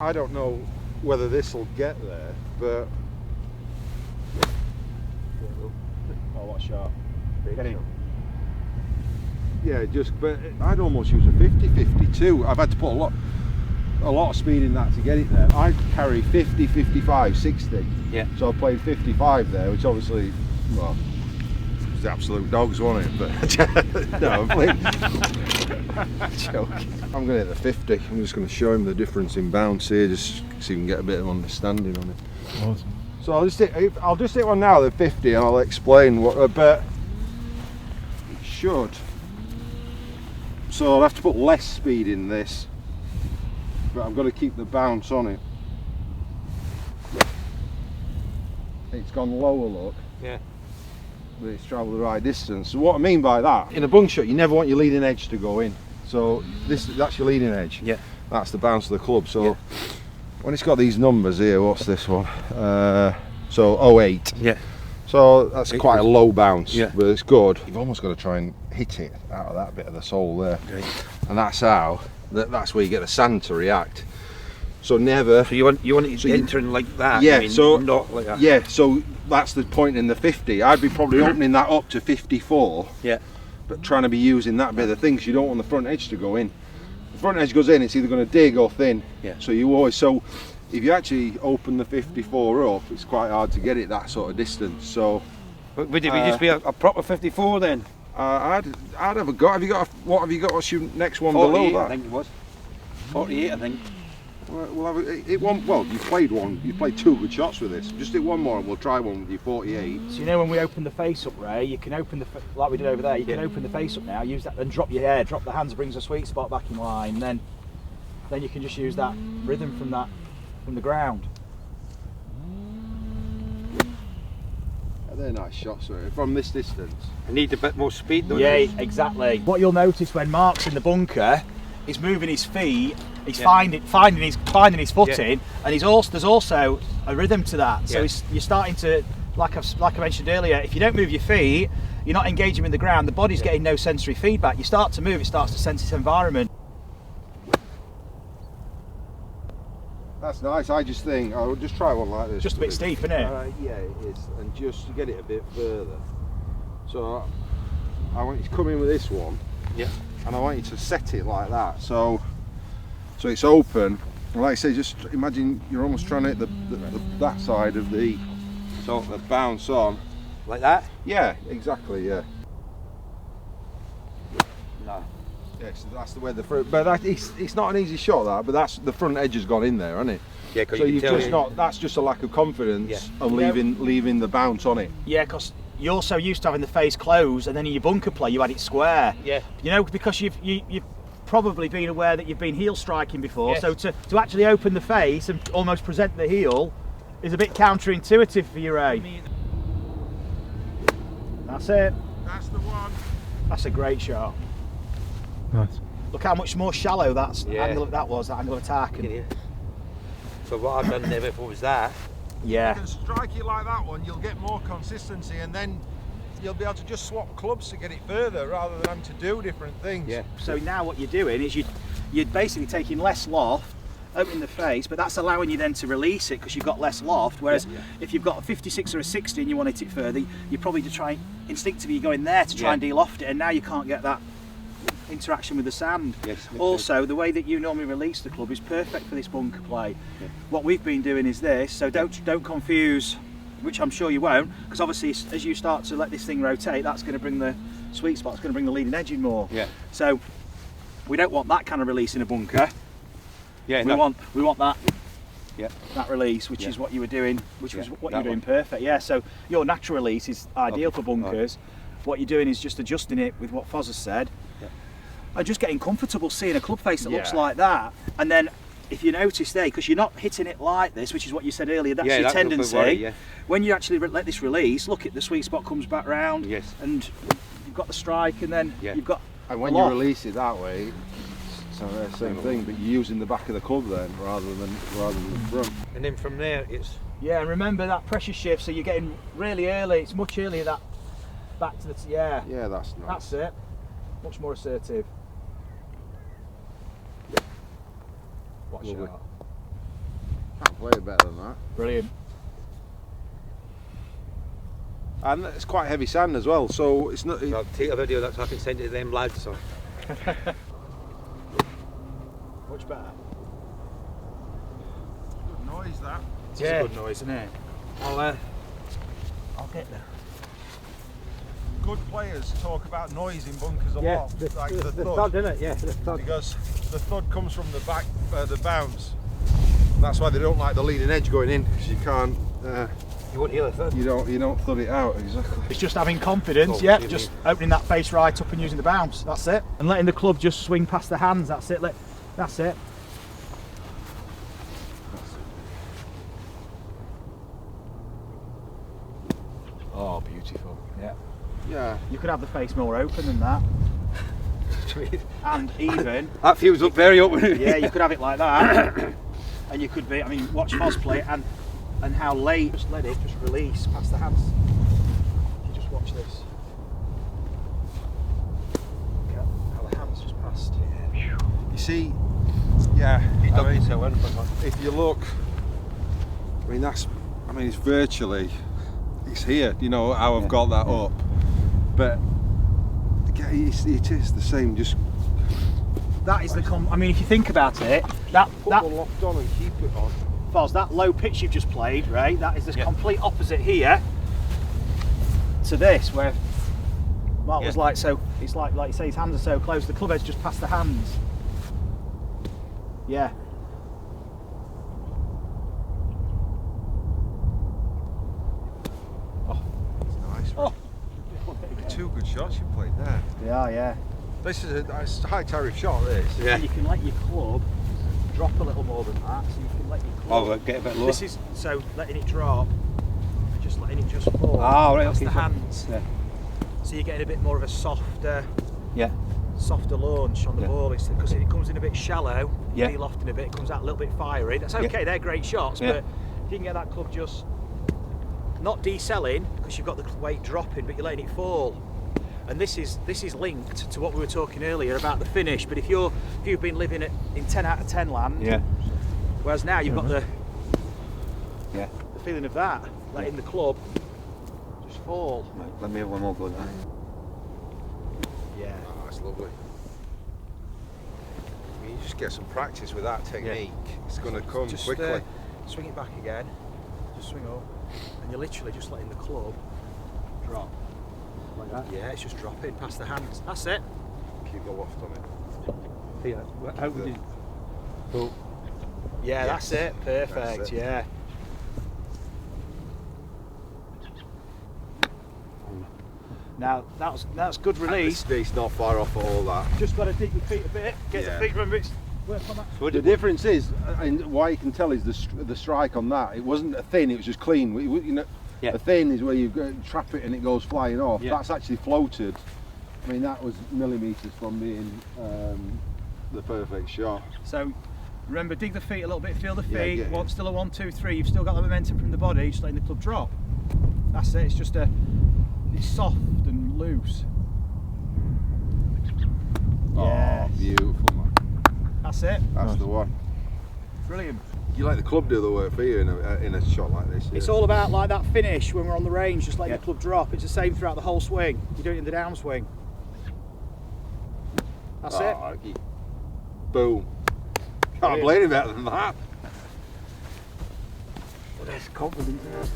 I don't know whether this will get there, but oh, what shot? Get in. Yeah, but I'd almost use a 50-52. I've had to put a lot of speed in that to get it there. I carry 50, 55, 60. Yeah. So I played 55 there, which obviously, well, it was the absolute dogs, wasn't it? But no, I'm playing. Joking. I'm going to hit the 50. I'm just going to show him the difference in bounce here, just so you can get a bit of understanding on it. Awesome. So I'll just hit one now, the 50, and I'll explain what. But it should. So I'll have to put less speed in this, but I've got to keep the bounce on it. It's gone lower, look. Yeah. But it's travelled the right distance. So what I mean by that, in a bung shot, you never want your leading edge to go in. So that's your leading edge. Yeah. That's the bounce of the club. So when it's got these numbers here, what's this one? So 08. Yeah. So that's quite a low bounce, but it's good. You've almost got to try and hit it out of that bit of the sole there. Great. And that's how, that's where you get the sand to react. So never. So you want it entering like that? Yeah, I mean, so not like that. Yeah, so that's the point in the 50. I'd be probably opening that up to 54. Yeah. But trying to be using that bit of the thing, because you don't want the front edge to go in. The front edge goes in, it's either going to dig or thin. Yeah. So if you actually open the 54 up, it's quite hard to get it that sort of distance. So. But would it just be a proper 54 then? I'd have a go. What have you got? What's your next one 48, below that? I think it was. 48, I think. Well, you played one. You played two good shots with this. Just hit one more, and we'll try one with your 48. So you know when we open the face up, Ray, you can open like we did over there. You can open the face up now. Use that and drop your hair, drop the hands, brings a sweet spot back in line. And then you can just use that rhythm from the ground. They're nice shots from this distance. I need a bit more speed though. Yeah, exactly. What you'll notice when Mark's in the bunker, he's moving his feet. He's finding his footing, and there's also a rhythm to that. So you're starting to, like I mentioned earlier, if you don't move your feet, you're not engaging with the ground. The body's getting no sensory feedback. You start to move, it starts to sense its environment. That's nice. I just think I'll just try one like this. Just a bit steep, isn't it? Yeah, it is, and just to get it a bit further. So I want you to come in with this one. Yeah. And I want you to set it like that. So it's open. And like I say, just imagine you're almost trying to hit that side of the bounce on. Like that? Yeah, exactly. Yeah. No. Yeah, so that's the way the front. But it's not an easy shot, that. But that's the front edge has gone in there, hasn't it? Yeah. So you've just not. That's just a lack of confidence of leaving the bounce on it. Yeah, because you're so used to having the face closed, and then in your bunker play you had it square. Yeah. You know, because you've probably been aware that you've been heel striking before. Yes. So to actually open the face and almost present the heel is a bit counterintuitive for you, Ray. That's it. That's the one. That's a great shot. Nice. Look how much more shallow that angle of attack. So what I've done there before was that. Yeah. You can strike it like that one, you'll get more consistency, and then you'll be able to just swap clubs to get it further rather than having to do different things. Yeah. So now what you're doing is you're basically taking less loft, opening the face, but that's allowing you then to release it because you've got less loft. Whereas if you've got a 56 or a 60 and you want to hit it further, you're probably to try instinctively going there to try and de-loft it, and now you can't get that interaction with the sand. Yes, also, the way that you normally release the club is perfect for this bunker play. Yeah. What we've been doing is this, so don't confuse, which I'm sure you won't, because obviously as you start to let this thing rotate, that's going to bring the sweet spot, it's going to bring the leading edge in more. Yeah. So we don't want that kind of release in a bunker. Yeah. We want that. Yeah. That release, which is what you were doing, which was what you were doing perfect. Yeah. So your natural release is ideal for bunkers. What you're doing is just adjusting it with what Foz has said. And just getting comfortable seeing a club face that looks like that, and then if you notice there, because you're not hitting it like this, which is what you said earlier, that's your tendency. When you actually let this release, look at the sweet spot comes back round, and you've got the strike, and then you've got. And when you release it that way, it's the same thing, but you're using the back of the club then rather than the front. And then from there it's. Yeah, and remember that pressure shift, so you're getting really early. It's much earlier that back to the Yeah, that's nice. That's it. Much more assertive. What shot? Way better than that. Brilliant. And it's quite heavy sand as well, so it's not. I'll take a video that so I can send it to them lads. So. Much better. Good noise that. It's a good noise, isn't it? I'll get there. Good players talk about noise in bunkers a Yeah, lot, the like the thud, thud, isn't it? Yeah, the thud. because the thud comes from the back, the bounce. That's why they don't like the leading edge going in, because you can't. You won't hear the thud. You don't thud it out exactly. It's just having confidence, Oh, yeah, you just mean. opening that face right up and using the bounce, that's it. And letting the club just swing past the hands, that's it, that's it. Oh, beautiful, yeah. Yeah. You could have the face more open than that. And even, That feels up very open. yeah, you could have it like that. And you could be, I mean, watch Foz play it and how late, just let it just release past the hands. You just watch this. Look at how the hands just passed. You see, yeah. You I dug mean, yourself in, if you look, I mean it's virtually, it's here. You know how I've got that up, but it is the same. Just That is I mean, if you think about it, that put the loft on and keep it on. Foz, that low pitch you've just played, right? That is the complete opposite here to this, where Mark was like, so it's like you say, his hands are so close. The club head's just past the hands. Yeah. Oh, it's nice. Oh. Two good shots you played there. Yeah. This is a high tariff shot. This. Yeah. And you can let your club drop a little more than that, so you can let your club. I'll get a bit lower. This is so letting it drop, just letting it just fall. Ah, right, past okay. the hands. Yeah. So you're getting a bit more of a softer Yeah. launch on the ball, because it comes in a bit shallow, Yeah. lofting a bit, it comes out a little bit fiery. That's okay, they're great shots, Yeah. but if you can get that club just not decelling, because you've got the weight dropping, but you're letting it fall. And this is linked to what we were talking earlier about the finish. But if you've been living in 10 out of 10 land, whereas now you've got the feeling of that, letting the club just fall. Right, let me have one more go there. Yeah. Oh, that's lovely. I mean, you just get some practice with that technique. It's going to come Just quickly. swing it back again, just swing up, and you're literally just letting the club drop. Like that? Yeah, it's just dropping past the hands. That's it. Keep the loft on it. Yeah. How would you? So, Yeah, Yes. that's it. Perfect. That's it. Yeah. Now that's good release. It's not far off at all that. Just got to dig your feet a bit. Get Yeah. the feet. Remember, it's work on that. so The difference is, and why you can tell is the strike on that. It wasn't a thin; it was just clean. You know, a thin is where you trap it and it goes flying off. Yeah. That's actually floated. I mean, that was millimeters from being the perfect shot. So remember, dig the feet a little bit. Feel the Yeah, feet. yeah. Still a 1, 2, 3. You've still got the momentum from the body. Just letting the club drop. That's it. It's just it's soft and loose. Oh, beautiful, man. That's it. That's the one. Brilliant. You let the club do the work for you in a shot like this. It's all about like that finish when we're on the range, just letting the club drop. It's the same throughout the whole swing. You do it in the downswing. That's it. Boom. Can't Brilliant. blame him better than that. well, that's confidence.